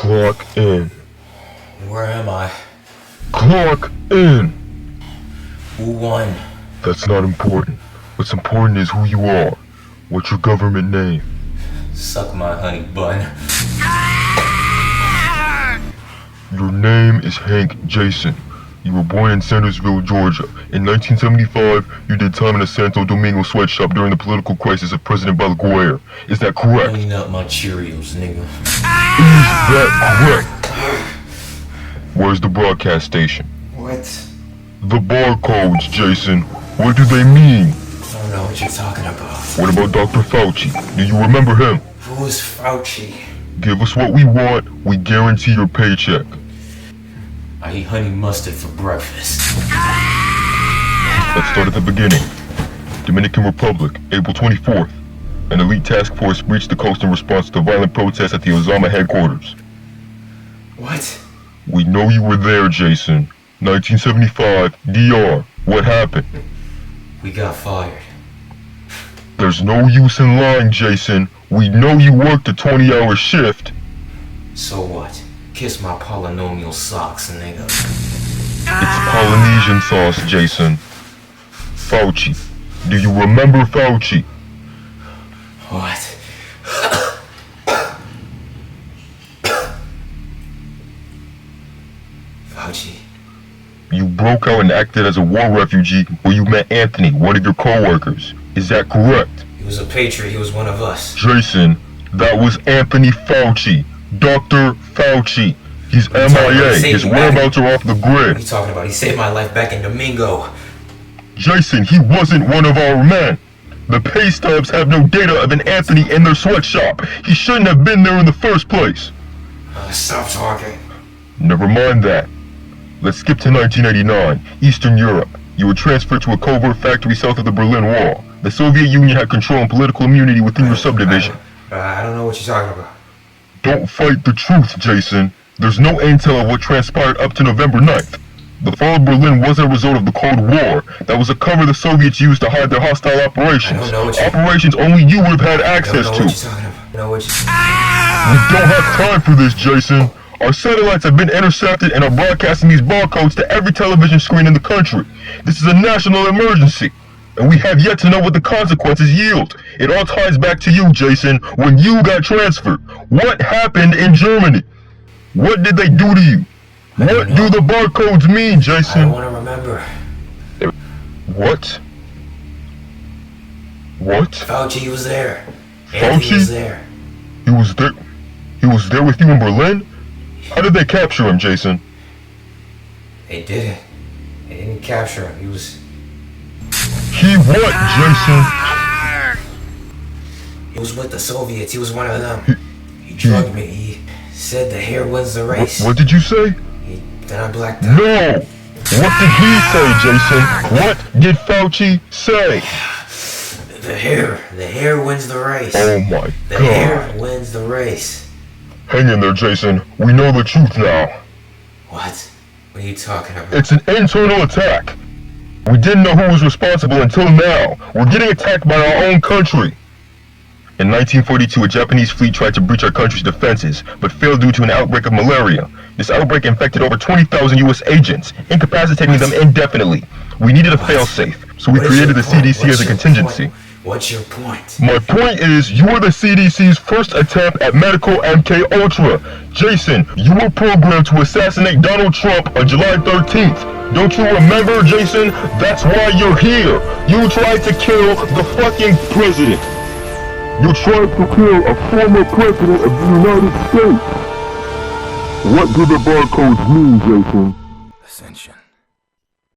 Clock in. Where am I? Clock in! Who won? That's not important. What's important is who you are. What's your government name? Suck my honey bun. Your name is Hank Jason. You were born in Sandersville, Georgia. In 1975, you did time in a Santo Domingo sweatshop during the political crisis of President Balaguer. Is that correct? Clean up my Cheerios, nigga. Is that correct? Where's the broadcast station? What? The barcodes, Jason. What do they mean? I don't know what you're talking about. What about Dr. Fauci? Do you remember him? Who is Fauci? Give us what we want, we guarantee your paycheck. I eat honey mustard for breakfast. Let's start at the beginning. Dominican Republic, April 24th. An elite task force breached the coast in response to violent protests at the Osama headquarters. What? We know you were there, Jason. 1975, DR. What happened? We got fired. There's no use in lying, Jason. We know you worked a 20-hour shift. So what? Kiss my polynomial socks, nigga. It's Polynesian sauce, Jason. Fauci. Do you remember Fauci? What? Fauci. You broke out and acted as a war refugee where you met Anthony, one of your co-workers. Is that correct? He was a patriot. He was one of us. Jason, that was Anthony Fauci. Dr. Fauci. He's MIA. His whereabouts are off the What are grid. you talking about? He saved my life back in Domingo. Jason, he wasn't one of our men. The pay stubs have no data of an Anthony in their sweatshop. He shouldn't have been there in the first place. Stop talking. Never mind that. Let's skip to 1989, Eastern Europe. You were transferred to a covert factory south of the Berlin Wall. The Soviet Union had control and political immunity within your subdivision. I don't know what you're talking about. Don't fight the truth, Jason. There's no intel of what transpired up to November 9th. The fall of Berlin wasn't a result of the Cold War. That was a cover the Soviets used to hide their hostile operations. I don't know what Operations only you would have had access to. I don't know what you're talking about. I don't know what you're... We don't have time for this, Jason. Our satellites have been intercepted and are broadcasting these barcodes to every television screen in the country. This is a national emergency, and we have yet to know what the consequences yield. It all ties back to you, Jason, when you got transferred. What happened in Germany? What did they do to you? What do the barcodes mean, Jason? I don't want to remember. What? What? Fauci was there. Fauci? Anthony was there. He was there? He was there with you in Berlin? How did they capture him, Jason? They didn't. They didn't capture him. He was... He what, Jason? He was with the Soviets. He was one of them. He drugged me. He said the hair wins the race. What did you say? Then I blacked out. No! What did he say, Jason? What did Fauci say? The hair wins the race. Oh my The God. hair wins the race. Hang in there, Jason. We know the truth now. What? What are you talking about? It's an internal attack. We didn't know who was responsible until now. We're getting attacked by our own country. In 1942, a Japanese fleet tried to breach our country's defenses, but failed due to an outbreak of malaria. This outbreak infected over 20,000 U.S. agents, incapacitating them indefinitely. We needed a failsafe, so we created the CDC as a contingency. What's your point? My point is, you were the CDC's first attempt at medical MK Ultra. Jason, you were programmed to assassinate Donald Trump on July 13th. Don't you remember, Jason? That's why you're here. You tried to kill the fucking president. You tried to kill a former president of the United States. What do the barcodes mean, Jason? Ascension.